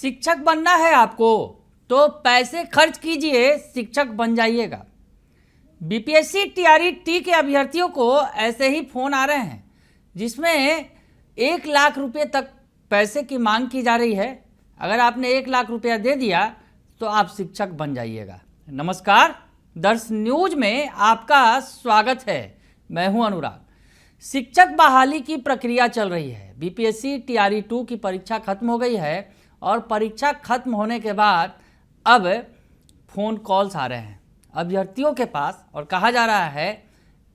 शिक्षक बनना है आपको तो पैसे खर्च कीजिए, शिक्षक बन जाइएगा। बीपीएससी टीआरई टी के अभ्यर्थियों को ऐसे ही फोन आ रहे हैं जिसमें 1 लाख रुपए तक पैसे की मांग की जा रही है। अगर आपने 1 लाख रुपया दे दिया तो आप शिक्षक बन जाइएगा। नमस्कार, दर्श न्यूज में आपका स्वागत है। मैं हूं अनुराग। शिक्षक बहाली की प्रक्रिया चल रही है। बीपीएससी टीआरई 2 की परीक्षा खत्म हो गई है और परीक्षा खत्म होने के बाद अब फ़ोन कॉल्स आ रहे हैं अभ्यर्थियों के पास और कहा जा रहा है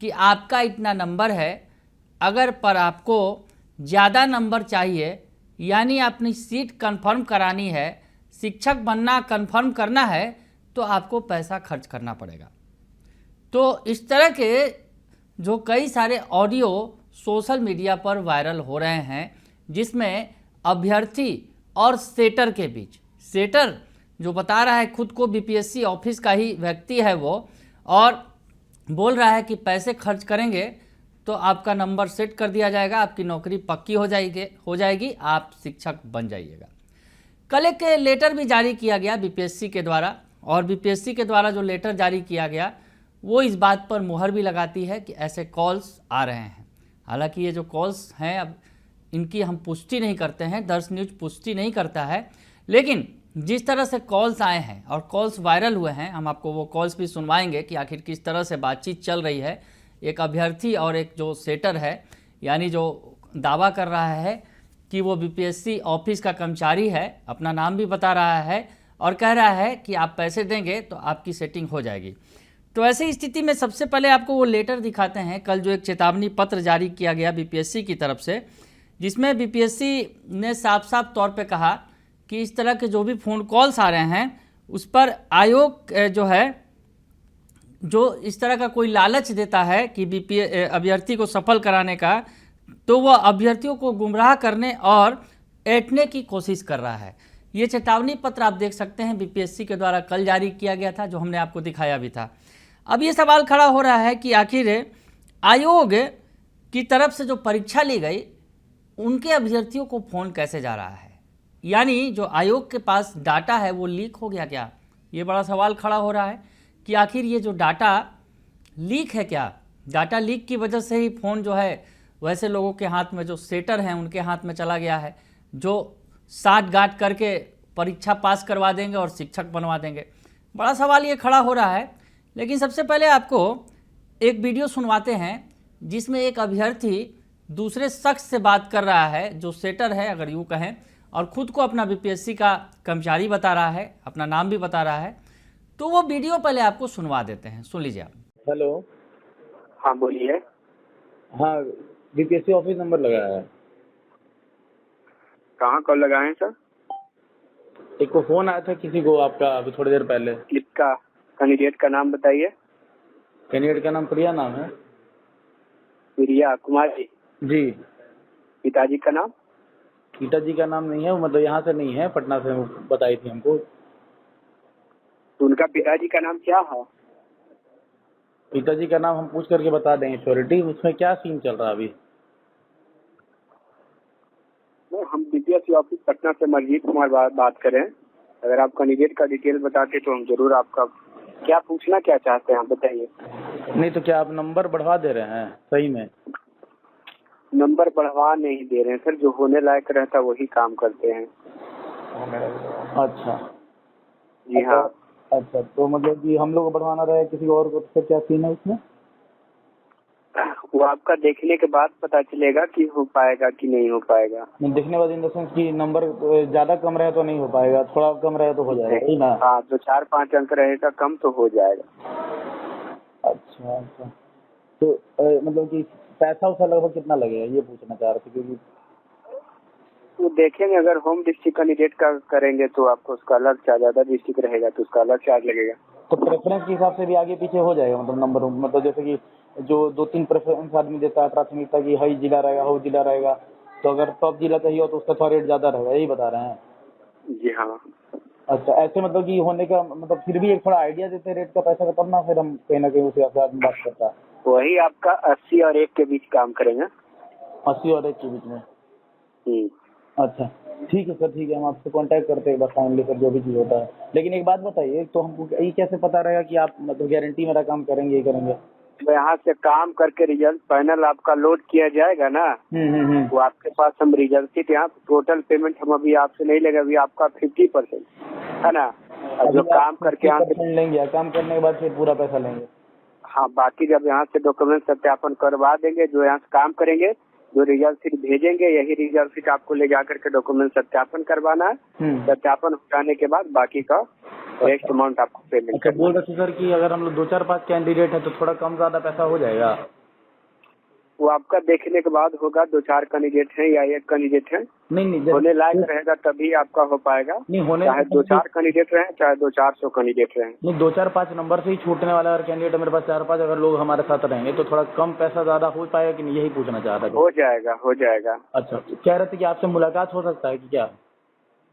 कि आपका इतना नंबर है, अगर पर आपको ज़्यादा नंबर चाहिए यानी अपनी सीट कंफर्म करानी है, शिक्षक बनना कंफर्म करना है तो आपको पैसा खर्च करना पड़ेगा। तो इस तरह के जो कई सारे ऑडियो सोशल मीडिया पर वायरल हो रहे हैं जिसमें अभ्यर्थी और सेटर के बीच, सेटर जो बता रहा है खुद को बीपीएससी ऑफिस का ही व्यक्ति है वो, और बोल रहा है कि पैसे खर्च करेंगे तो आपका नंबर सेट कर दिया जाएगा, आपकी नौकरी पक्की हो जाएगी, आप शिक्षक बन जाइएगा। कल एक लेटर भी जारी किया गया बीपीएससी के द्वारा, और बीपीएससी के द्वारा जो लेटर जारी किया गया वो इस बात पर मुहर भी लगाती है कि ऐसे कॉल्स आ रहे हैं। हालांकि ये जो कॉल्स हैं अब इनकी हम पुष्टि नहीं करते हैं, दर्श न्यूज पुष्टि नहीं करता है, लेकिन जिस तरह से कॉल्स आए हैं और कॉल्स वायरल हुए हैं, हम आपको वो कॉल्स भी सुनवाएंगे कि आखिर किस तरह से बातचीत चल रही है। एक अभ्यर्थी और एक जो सेटर है, यानी जो दावा कर रहा है कि वो बीपीएससी ऑफिस का कर्मचारी है, अपना नाम भी बता रहा है और कह रहा है कि आप पैसे देंगे तो आपकी सेटिंग हो जाएगी। तो ऐसी स्थिति में सबसे पहले आपको वो लेटर दिखाते हैं, कल जो एक चेतावनी पत्र जारी किया गया बीपीएससी की तरफ से, जिसमें बीपीएससी ने साफ साफ तौर पे कहा कि इस तरह के जो भी फ़ोन कॉल्स आ रहे हैं उस पर आयोग जो है, जो इस तरह का कोई लालच देता है कि अभ्यर्थी को सफल कराने का, तो वह अभ्यर्थियों को गुमराह करने और ऐंठने की कोशिश कर रहा है। ये चेतावनी पत्र आप देख सकते हैं बीपीएससी के द्वारा कल जारी किया गया था, जो हमने आपको दिखाया भी था। अब ये सवाल खड़ा हो रहा है कि आखिर आयोग की तरफ से जो परीक्षा ली गई उनके अभ्यर्थियों को फ़ोन कैसे जा रहा है, यानी जो आयोग के पास डाटा है वो लीक हो गया क्या? ये बड़ा सवाल खड़ा हो रहा है कि आखिर ये जो डाटा लीक है क्या? डाटा लीक की वजह से ही फ़ोन जो है वैसे लोगों के हाथ में, जो सेटर हैं उनके हाथ में चला गया है, जो साठ गांठ करके परीक्षा पास करवा देंगे और शिक्षक बनवा देंगे। बड़ा सवाल ये खड़ा हो रहा है। लेकिन सबसे पहले आपको एक वीडियो सुनवाते हैं जिसमें एक अभ्यर्थी दूसरे शख्स से बात कर रहा है, जो सेटर है अगर यूँ कहें, और ख़ुद को अपना बीपीएससी का कर्मचारी बता रहा है, अपना नाम भी बता रहा है। तो वो वीडियो पहले आपको सुनवा देते हैं, सुन लीजिए आप। हेलो। हाँ बोलिए। हाँ, बीपीएससी ऑफिस नंबर लगाया है। कहाँ कॉल लगाए हैं सर? एक को फोन आया था किसी को आपका अभी थोड़ी देर पहले। किसका? कैंडिडेट का नाम बताइए। कैंडिडेट का नाम प्रिया नाम है। प्रिया कुमार जी? जी। पिताजी का नाम? पिताजी का नाम नहीं है, मतलब यहाँ से नहीं है, पटना से बताई थी हमको। तो उनका पिताजी का नाम क्या है? पिताजी का नाम हम पूछ करके बता देंगे श्योरिटी। उसमें क्या सीन चल रहा है अभी? हम बीपीएससी ऑफिस पटना से मरजीत कुमार बात करें। अगर आप कैंडिडेट का डिटेल बताते तो हम जरूर आपका, क्या पूछना क्या चाहते हैं आप बताइए। नहीं तो क्या आप नंबर बढ़वा दे रहे हैं सही में? नंबर बढ़वा नहीं दे रहे हैं सर, जो होने लायक रहता वही काम करते हैं। अच्छा जी हाँ। अच्छा, तो मतलब कि हम लोग को बढ़वाना रहे किसी और को, तो क्या सीन है उसमें? वो आपका देखने के बाद पता चलेगा कि हो पाएगा कि नहीं हो पाएगा। देखने बाद इन द सेंस कि नंबर ज्यादा कम रहे तो नहीं हो पाएगा, थोड़ा कम रहे तो हो जाएगा, यही ना? हाँ, तो 4-5 अंक रहेगा कम तो हो जाएगा। अच्छा अच्छा, तो मतलब कि पैसा उसा लगभग कितना लगेगा ये पूछना चाह रहे थे, क्योंकि तो देखेंगे अगर होम डिस्ट्रिक्ट कैंडिडेट का करेंगे तो आपको उसका अलग चार्ज, ज्यादा डिस्ट्रिक्ट रहेगा तो उसका अलग चार्ज लगेगा। तो प्रेफरेंस के हिसाब से भी आगे पीछे हो जाएगा, मतलब नंबर, मतलब जैसे कि जो 2-3 प्रेफरेंस आदमी देता है प्राथमिकता की, हाई जिला रहेगा, हाउ जिला रहेगा, तो अगर टॉप जिला चाहिए हो तो उसका थोड़ा रेट ज्यादा रहेगा, यही बता रहे हैं? जी हाँ। अच्छा, ऐसे मतलब कि होने का मतलब फिर भी एक थोड़ा आइडिया देते रेट का पैसा का, तब ना फिर हम कहीं ना कहीं उसे आदमी बात करता है। वही आपका 80 और 1 के बीच काम करेंगे। 80 और 1 के बीच में? अच्छा, ठीक है सर, ठीक है, हम आपसे कांटेक्ट करते हैं एक बार फाइनली सर, जो भी चीज़ होता है। लेकिन एक बात बताइए, तो हमको ये कैसे पता रहेगा कि आप मतलब गारंटी मेरा काम करेंगे ही करेंगे? तो यहाँ से काम करके रिजल्ट पैनल आपका लोड किया जाएगा ना, वो आपके पास हम रिजल्ट शीट, यहाँ टोटल पेमेंट हम अभी आपसे नहीं लेंगे, अभी आपका 50% है ना, और जो काम करके यहाँ से लेंगे, काम करने के बाद फिर पूरा पैसा लेंगे? हाँ, बाकी जब यहाँ से डॉक्यूमेंट सत्यापन करवा देंगे, जो यहाँ से काम करेंगे, जो रिजल्ट शीट भेजेंगे, यही रिजल्ट शीट आपको ले जाकर के डॉक्यूमेंट सत्यापन करवाना है। सत्यापन हो जाने के बाद बाकी का नेक्स्ट अमाउंट आपको पेमेंट करना है। बोल रहे थे सर कि अगर हम लोग 2-4-5 कैंडिडेट हैं तो थोड़ा कम ज़्यादा पैसा हो जाएगा? वो आपका देखने के बाद होगा, 2-4 कैंडिडेट हैं या 1 कैंडिडेट है, नहीं होने लायक रहेगा तभी आपका हो पाएगा। नहीं होने, चाहे 2-4 कैंडिडेट रहे, चाहे 200-400 कैंडिडेट रहे। नहीं, 2-4-5 नंबर से ही छूटने वाला अगर कैंडिडेट मेरे पास 4-5 अगर लोग हमारे साथ रहेंगे तो थोड़ा कम पैसा ज़्यादा हो पाएगा कि नहीं, यही पूछना चाह रहा था। हो जाएगा, हो जाएगा। अच्छा, कह रहे थे कि आपसे मुलाकात हो सकता है कि क्या?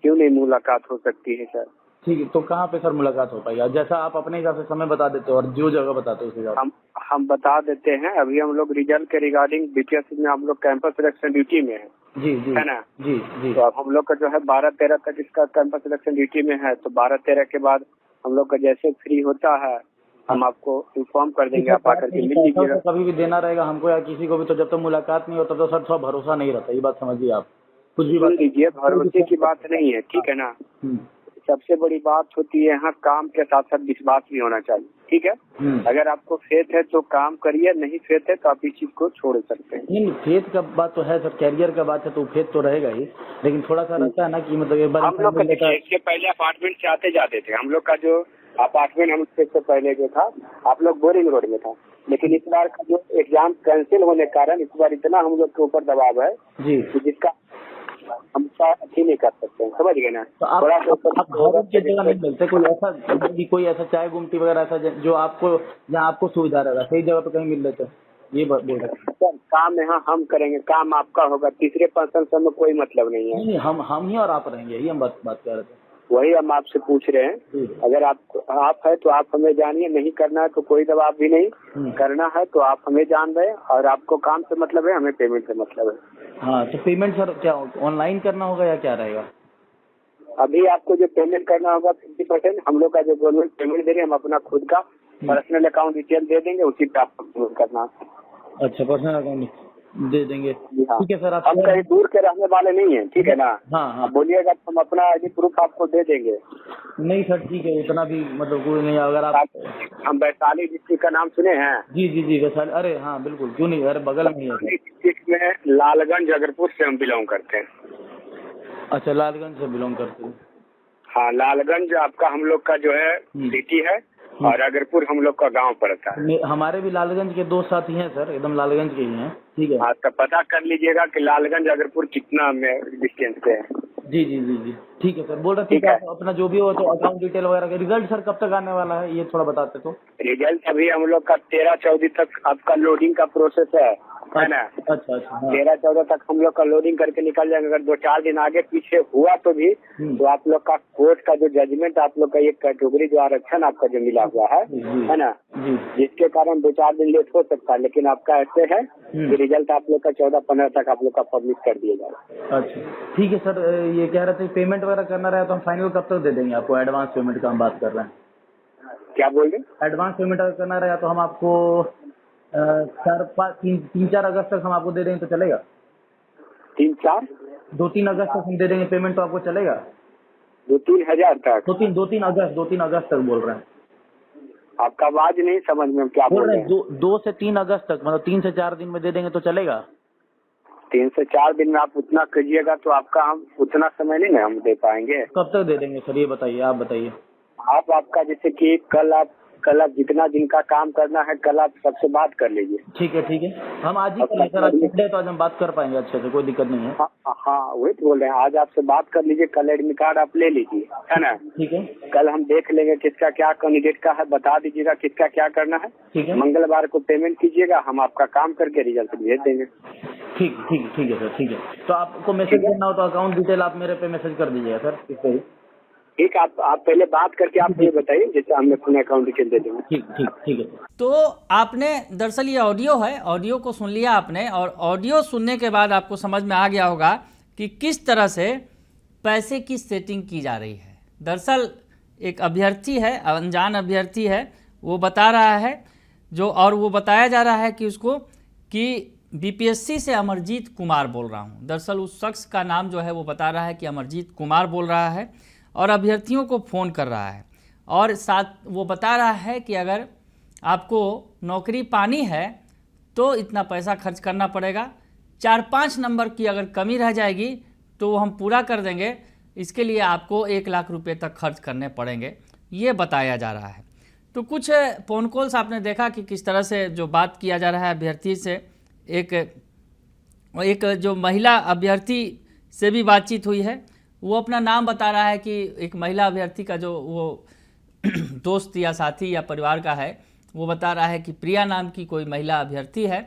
क्यों नहीं मुलाकात हो सकती है सर। ठीक है, तो कहाँ पे सर मुलाकात हो पाएगी? जैसा आप अपने हिसाब से समय बता देते हो और जो जगह बताते हो उस हिसाब से। हम बता देते हैं। अभी हम लोग रिजल्ट के रिगार्डिंग बीपीएससी में हम लोग कैंपस सिलेक्शन ड्यूटी में है। जी जी, है ना? जी जी। तो अब हम लोग का जो है 12-13 तक इसका कैंपस सिलेक्शन ड्यूटी में है, तो 12-13 के बाद हम लोग का जैसे फ्री होता है हम आपको इन्फॉर्म कर देंगे, आप आकर के मिल लीजिएगा। कभी भी देना रहेगा हमको या किसी को भी, तो जब तक मुलाकात नहीं होता तो सर थोड़ा भरोसा नहीं रहता, ये बात समझिए आप। कुछ भी बात लीजिए, भरोसे की बात नहीं है, ठीक है ना। सबसे बड़ी बात होती है यहाँ काम के साथ साथ विश्वास भी होना चाहिए, ठीक है। अगर आपको फेथ है तो काम करिए, नहीं फेथ है तो आप इस चीज को छोड़ सकते हैं। नहीं, फेथ का बात तो है सर, कैरियर का बात है तो फेथ तो रहेगा ही, लेकिन थोड़ा सा रहता है ना कि मतलब एक बार हम लोग का इससे पहले अपार्टमेंट से आते जाते थे, हम लोग का जो अपार्टमेंट हम से पहले जो था आप लोग बोरिंग रोड में था, लेकिन इस बार का जो एग्जाम कैंसिल होने के कारण इस बार इतना हम लोग के ऊपर दबाव है जी, जिसका हम अच्छी नहीं कर सकते हैं, समझ गए ना। तो आप की जगह नहीं मिलते कोई ऐसा चाय गुमटी वगैरह ऐसा जो आपको जहाँ आपको सुविधा रहेगा, सही जगह पे कहीं मिल लेते हैं, ये बात बोल रहे हैं सर। काम यहाँ हम करेंगे, काम आपका होगा, तीसरे पर्सन से हमें कोई मतलब नहीं है। नहीं, हम ही और आप रहेंगे, यही हम बात कर रहे थे, वही हम आपसे पूछ रहे हैं। अगर आप है तो आप हमें जानिए, नहीं करना है तो कोई दबाव भी नहीं, करना है तो आप हमें जान रहे, और आपको काम से मतलब है, हमें पेमेंट से मतलब है। हाँ, तो पेमेंट सर क्या ऑनलाइन करना होगा या क्या रहेगा? अभी आपको जो पेमेंट करना होगा 50%, हम लोग का जो गवर्नमेंट पेमेंट दे रहे हैं, हम अपना खुद का पर्सनल अकाउंट डिटेल दे देंगे, उसी पे आपको पेमेंट करना। अच्छा, पर्सनल अकाउंट दे देंगे, ठीक है सर। आप हम कहीं दूर के रहने वाले नहीं हैं, ठीक है ना। हाँ, बोलिएगा तो हम अपना आईडी प्रूफ आपको दे देंगे। नहीं सर, ठीक है, उतना भी मतलब कोई नहीं, अगर आप हम वैशाली डिस्ट्रिक्ट का नाम सुने हैं? जी जी जी, वैशाली, अरे हाँ बिल्कुल, क्यों नहीं, अरे बगल में है। डिस्ट्रिक्ट में लालगंज अगरपुर से हम बिलोंग करते हैं। अच्छा, लालगंज से बिलोंग करते हैं। हाँ, लालगंज आपका हम लोग का जो है सिटी है, और अगरपुर हम लोग का गांव पड़ता है। हमारे भी लालगंज के 2 साथी हैं सर, एकदम लालगंज के ही हैं, ठीक है। हाँ, तो पता कर लीजिएगा कि लालगंज अगरपुर कितना में डिस्टेंस पे है। जी जी जी जी, ठीक है सर। बोल रहे थे कि आप अपना जो भी हो तो अकाउंट डिटेल वगैरह का रिजल्ट सर कब तक आने वाला है, ये थोड़ा बताते तो। रिजल्ट अभी हम लोग का 13-14 तक आपका लोडिंग का प्रोसेस है ना। अच्छा, 13-14 तक हम लोग का लोडिंग करके निकल जाएंगे। अगर 2-4 दिन आगे पीछे हुआ तो भी तो आप लोग का कोर्ट का जो जजमेंट, आप लोग का ये कैटेगरी जो आरक्षण आपका जो मिला हुआ है ना, जिसके कारण 2-4 दिन लेट हो सकता है, लेकिन आपका ऐसे है कि रिजल्ट आप लोग का 14-15 तक आप लोग का पब्लिश कर दिया जाएगा। अच्छा, ठीक है सर। ये कह रहे थे पेमेंट वगैरह करना रहा तो हम फाइनल कब तक दे देंगे आपको? एडवांस पेमेंट का हम बात कर रहे हैं। क्या बोल रहे? एडवांस पेमेंट अगर करना रहा तो हम आपको 3-4 अगस्त तक हम आपको दे देंगे तो चलेगा? 2-3 अगस्त तक हम दे देंगे पेमेंट, तो आपको चलेगा? 2-3 हज़ार तक? 2-3 अगस्त तक बोल रहे हैं। आपका आवाज नहीं समझ में क्या बोल रहे हैं? 2 से 3 अगस्त तक, मतलब 3 से 4 दिन में दे देंगे तो चलेगा? 3 से 4 दिन में आप उतना करिएगा तो आपका हम उतना समय नहीं ना हम दे पाएंगे। कब तक दे देंगे सर, ये बताइए, आप बताइए। आपका जैसे कि कल आप जितना दिन का काम करना है कल आप सबसे बात कर लीजिए। ठीक है, हम आज ही कर लें सर, आज संडे तो आज हम बात कर पाएंगे अच्छे से, कोई दिक्कत नहीं है। हाँ, वही तो बोल रहे हैं, आज आपसे बात कर लीजिए, कल एडमिट कार्ड आप ले लीजिए, है ना। ठीक है, कल हम देख लेंगे किसका क्या कैंडिडेट का है, बता दीजिएगा किसका क्या करना है। ठीक है, मंगलवार को पेमेंट कीजिएगा, हम आपका काम करके रिजल्ट भेज देंगे। ठीक है सर, ठीक है। तो आपको मैसेज करना हो तो अकाउंट डिटेल आप मेरे पे मैसेज कर दीजिएगा सर, इस पे। ठीक, आप पहले बात करके आप ये बताइए, जैसे हमने अपना अकाउंट डिटेल दे देंगे। ठीक है। तो आपने दरअसल ये ऑडियो है, ऑडियो को सुन लिया आपने, और ऑडियो सुनने के बाद आपको समझ में आ गया होगा कि किस तरह से पैसे की सेटिंग की जा रही है। दरअसल एक अभ्यर्थी है, अनजान अभ्यर्थी है, वो बता रहा है और वो बताया जा रहा है कि उसको कि बीपीएससी से अमरजीत कुमार बोल रहा हूँ। दरअसल उस शख्स का नाम जो है वो बता रहा है कि अमरजीत कुमार बोल रहा है और अभ्यर्थियों को फ़ोन कर रहा है और साथ वो बता रहा है कि अगर आपको नौकरी पानी है तो इतना पैसा खर्च करना पड़ेगा, 4-5 नंबर की अगर कमी रह जाएगी तो वो हम पूरा कर देंगे, इसके लिए आपको 1 लाख रुपए तक खर्च करने पड़ेंगे, ये बताया जा रहा है। तो कुछ फ़ोन कॉल्स आपने देखा कि किस तरह से जो बात किया जा रहा है अभ्यर्थी से। एक जो महिला अभ्यर्थी से भी बातचीत हुई है, वो अपना नाम बता रहा है कि एक महिला अभ्यर्थी का जो वो दोस्त या साथी या परिवार का है, वो बता रहा है कि प्रिया नाम की कोई महिला अभ्यर्थी है,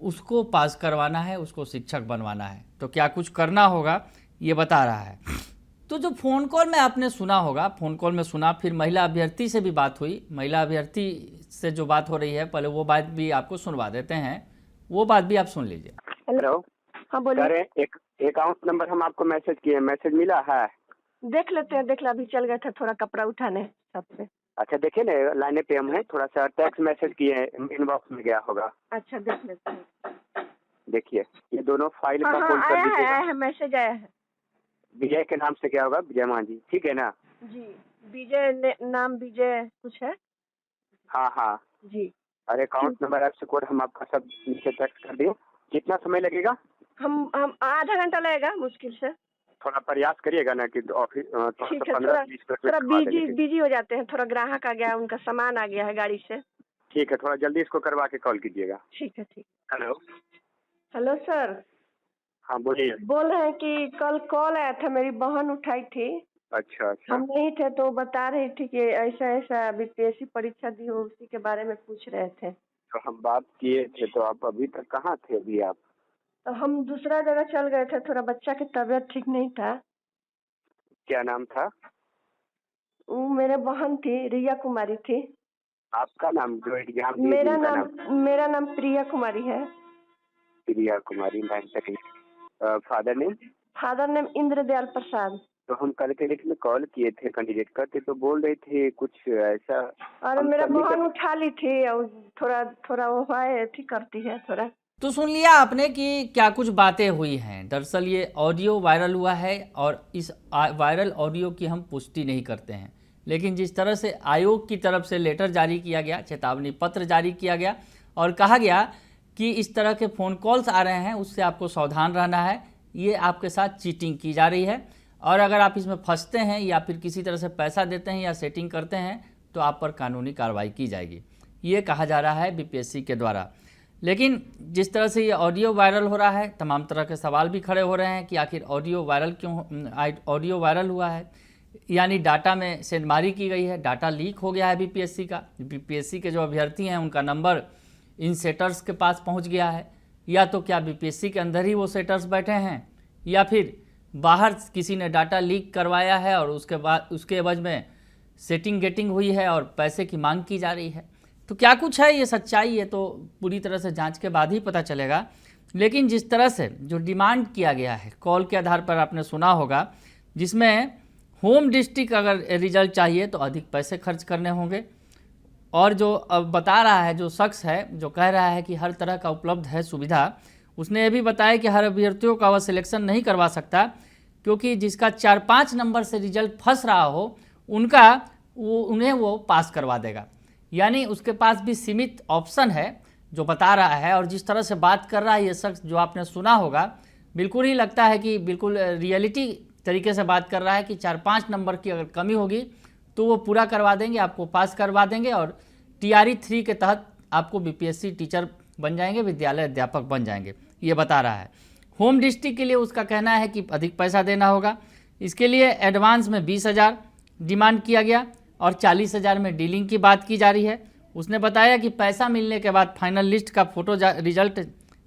उसको पास करवाना है, उसको शिक्षक बनवाना है, तो क्या कुछ करना होगा ये बता रहा है। तो जो फ़ोन कॉल में आपने सुना होगा, फ़ोन कॉल में सुना, फिर महिला अभ्यर्थी से भी बात हुई। महिला अभ्यर्थी से जो बात हो रही है, पहले वो बात भी आपको सुनवा देते हैं, वो बात भी आप सुन लीजिए। हेलो, हाँ बोलिए। अरे एक अकाउंट नंबर हम आपको मैसेज किए, मैसेज मिला है? देख लेते हैं, देख ला, अभी चल गए थे थोड़ा कपड़ा उठाने सबसे। अच्छा देखिए ना, लाइन पे हम हैं, थोड़ा सा टेक्स्ट मैसेज किए, इनबॉक्स में गया होगा। अच्छा देख लेते हैं। देखिए ये दोनों फाइल हाँ का हाँ, खोल कर आया दीजिएगा। है मैसेज आया है। विजय के नाम से क्या होगा, विजय मान जी, ठीक है ना? जी, विजय नाम विजय कुछ है। हाँ हाँ जी, अरे अकाउंट नंबर आपसे कोड हम आपका सब नीचे टेक्स्ट कर दिए। कितना समय लगेगा? हम आधा घंटा लगेगा मुश्किल से। थोड़ा प्रयास करिएगा ना कि ऑफिस ठीक है, 15-20 मिनट थोड़ा में करवा देंगे। बिजी हो जाते हैं, थोड़ा ग्राहक आ गया, उनका सामान आ गया है गाड़ी से। ठीक है, थोड़ा जल्दी इसको करवा के कॉल कीजिएगा। ठीक है ठीक। हेलो, हेलो सर, हाँ बोलिए। बोल रहे हैं कि कल कॉल आया था, मेरी बहन उठाई थी, अच्छा अच्छा, हम नहीं थे, तो बता रही थी कि ऐसा ऐसा बीपीएससी परीक्षा दी हो, उसी के बारे में पूछ रहे थे। तो हम बात किए थे, तो आप अभी तक कहाँ थे अभी आप? तो हम दूसरा जगह चल गए थे, थोड़ा बच्चा की तबीयत ठीक नहीं था। क्या नाम था? वो मेरे बहन थी, रिया कुमारी थी। आपका नाम जो एग्जाम दिए मेरा जिनका मेरा नाम प्रिया कुमारी है। Priya Kumari, 9 second. Father name? Father name Indradayal Prasad. तो हम कल के डेट में कॉल किए थे कैंडिडेट का, तो बोल रहे थे कुछ ऐसा। और हम मेरा सबमिट बहन उठा ली थी, और थोड़ा वो है, ठीक करती है थोड़ा। तो सुन लिया आपने कि क्या कुछ बातें हुई हैं। दरअसल ये ऑडियो वायरल हुआ है और इस वायरल ऑडियो की हम पुष्टि नहीं करते हैं, लेकिन जिस तरह से आयोग की तरफ से लेटर जारी किया गया, चेतावनी पत्र जारी किया गया और कहा गया कि इस तरह के फ़ोन कॉल्स आ रहे हैं, उससे आपको सावधान रहना है, ये आपके साथ चीटिंग की जा रही है और अगर आप इसमें फंसते हैं या फिर किसी तरह से पैसा देते हैं या सेटिंग करते हैं तो आप पर कानूनी कार्रवाई की जाएगी, ये कहा जा रहा है बीपीएससी के द्वारा। लेकिन जिस तरह से ये ऑडियो वायरल हो रहा है, तमाम तरह के सवाल भी खड़े हो रहे हैं कि आखिर ऑडियो वायरल हुआ है, यानी डाटा में सेंधमारी की गई है, डाटा लीक हो गया है बीपीएससी का। बीपीएससी के जो अभ्यर्थी हैं उनका नंबर इन सेटर्स के पास पहुंच गया है, या तो क्या बीपीएससी के अंदर ही वो सेटर्स बैठे हैं या फिर बाहर किसी ने डाटा लीक करवाया है और उसके एवज में सेटिंग गेटिंग हुई है और पैसे की मांग की जा रही है। तो क्या कुछ है ये सच्चाई, ये तो पूरी तरह से जांच के बाद ही पता चलेगा। लेकिन जिस तरह से जो डिमांड किया गया है कॉल के आधार पर, आपने सुना होगा, जिसमें होम डिस्ट्रिक्ट अगर रिजल्ट चाहिए तो अधिक पैसे खर्च करने होंगे, और जो अब बता रहा है, जो शख्स है जो कह रहा है कि हर तरह का उपलब्ध है सुविधा, उसने ये भी बताया कि हर अभ्यर्थियों का वह सिलेक्शन नहीं करवा सकता, क्योंकि जिसका 4-5 नंबर से रिजल्ट फंस रहा हो उन्हें वो पास करवा देगा। यानी उसके पास भी सीमित ऑप्शन है जो बता रहा है। और जिस तरह से बात कर रहा है ये शख्स, जो आपने सुना होगा, बिल्कुल ही लगता है कि बिल्कुल रियलिटी तरीके से बात कर रहा है कि 4-5 नंबर की अगर कमी होगी तो वो पूरा करवा देंगे, आपको पास करवा देंगे और TRE 3 के तहत आपको बीपीएससी टीचर बन जाएंगे, विद्यालय अध्यापक बन जाएंगे, ये बता रहा है। होम डिस्ट्रिक्ट के लिए उसका कहना है कि अधिक पैसा देना होगा। इसके लिए एडवांस में 20,000 डिमांड किया गया और 40,000 में डीलिंग की बात की जा रही है। उसने बताया कि पैसा मिलने के बाद फाइनल लिस्ट का फोटो रिजल्ट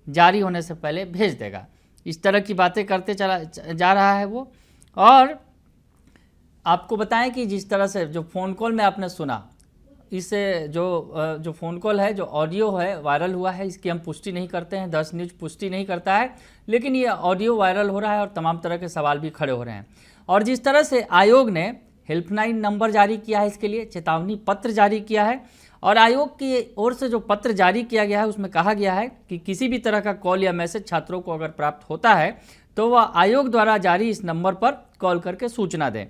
जारी होने से पहले भेज देगा। इस तरह की बातें करते चला जा रहा है वो। और आपको बताएं कि जिस तरह से जो फ़ोन कॉल में आपने सुना, इससे जो फ़ोन कॉल है, जो ऑडियो है वायरल हुआ है, इसकी हम पुष्टि नहीं करते हैं, 10 न्यूज़ पुष्टि नहीं करता है, लेकिन ये ऑडियो वायरल हो रहा है और तमाम तरह के सवाल भी खड़े हो रहे हैं। और जिस तरह से आयोग ने हेल्पलाइन नंबर जारी किया है, इसके लिए चेतावनी पत्र जारी किया है और आयोग की ओर से जो पत्र जारी किया गया है उसमें कहा गया है कि किसी भी तरह का कॉल या मैसेज छात्रों को अगर प्राप्त होता है तो वह आयोग द्वारा जारी इस नंबर पर कॉल करके सूचना दें।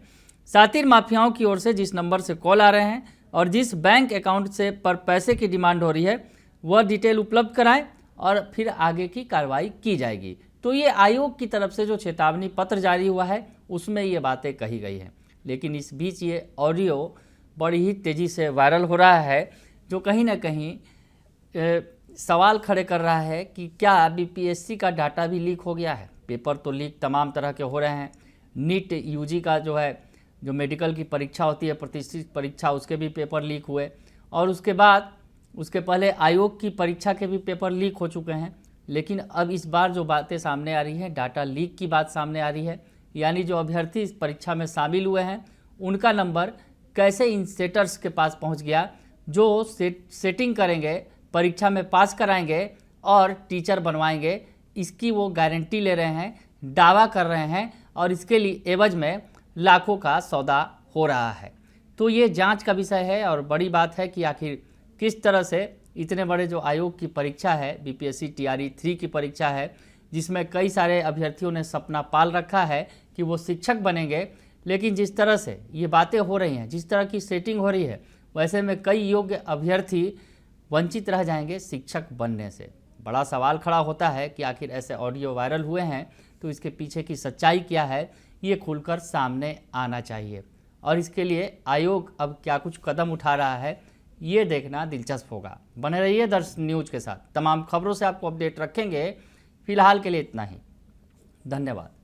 साथ ही माफियाओं की ओर से जिस नंबर से कॉल आ रहे हैं और जिस बैंक अकाउंट से पर पैसे की डिमांड हो रही है वह डिटेल उपलब्ध कराएं और फिर आगे की कार्रवाई की जाएगी। तो ये आयोग की तरफ से जो चेतावनी पत्र जारी हुआ है उसमें ये बातें कही गई हैं। लेकिन इस बीच ये ऑडियो बड़ी ही तेज़ी से वायरल हो रहा है, जो कहीं ना कहीं सवाल खड़े कर रहा है कि क्या बीपीएससी का डाटा भी लीक हो गया है। पेपर तो लीक तमाम तरह के हो रहे हैं। नीट यूजी का जो मेडिकल की परीक्षा होती है, प्रतिष्ठित परीक्षा, उसके भी पेपर लीक हुए और उसके पहले आयोग की परीक्षा के भी पेपर लीक हो चुके हैं। लेकिन अब इस बार जो बातें सामने आ रही हैं, डाटा लीक की बात सामने आ रही है, यानी जो अभ्यर्थी इस परीक्षा में शामिल हुए हैं उनका नंबर कैसे इन सेटर्स के पास पहुंच गया, जो सेटिंग करेंगे, परीक्षा में पास कराएंगे और टीचर बनवाएंगे, इसकी वो गारंटी ले रहे हैं, दावा कर रहे हैं और इसके लिए एवज में लाखों का सौदा हो रहा है। तो ये जांच का विषय है और बड़ी बात है कि आखिर किस तरह से इतने बड़े जो आयोग की परीक्षा है, बीपीएससी टीआरई 3 की परीक्षा है, जिसमें कई सारे अभ्यर्थियों ने सपना पाल रखा है कि वो शिक्षक बनेंगे, लेकिन जिस तरह से ये बातें हो रही हैं, जिस तरह की सेटिंग हो रही है, वैसे में कई योग्य अभ्यर्थी वंचित रह जाएंगे शिक्षक बनने से। बड़ा सवाल खड़ा होता है कि आखिर ऐसे ऑडियो वायरल हुए हैं तो इसके पीछे की सच्चाई क्या है, ये खुलकर सामने आना चाहिए और इसके लिए आयोग अब क्या कुछ कदम उठा रहा है ये देखना दिलचस्प होगा। बने रहिए दर्श न्यूज के साथ, तमाम खबरों से आपको अपडेट रखेंगे। फिलहाल के लिए इतना ही, धन्यवाद।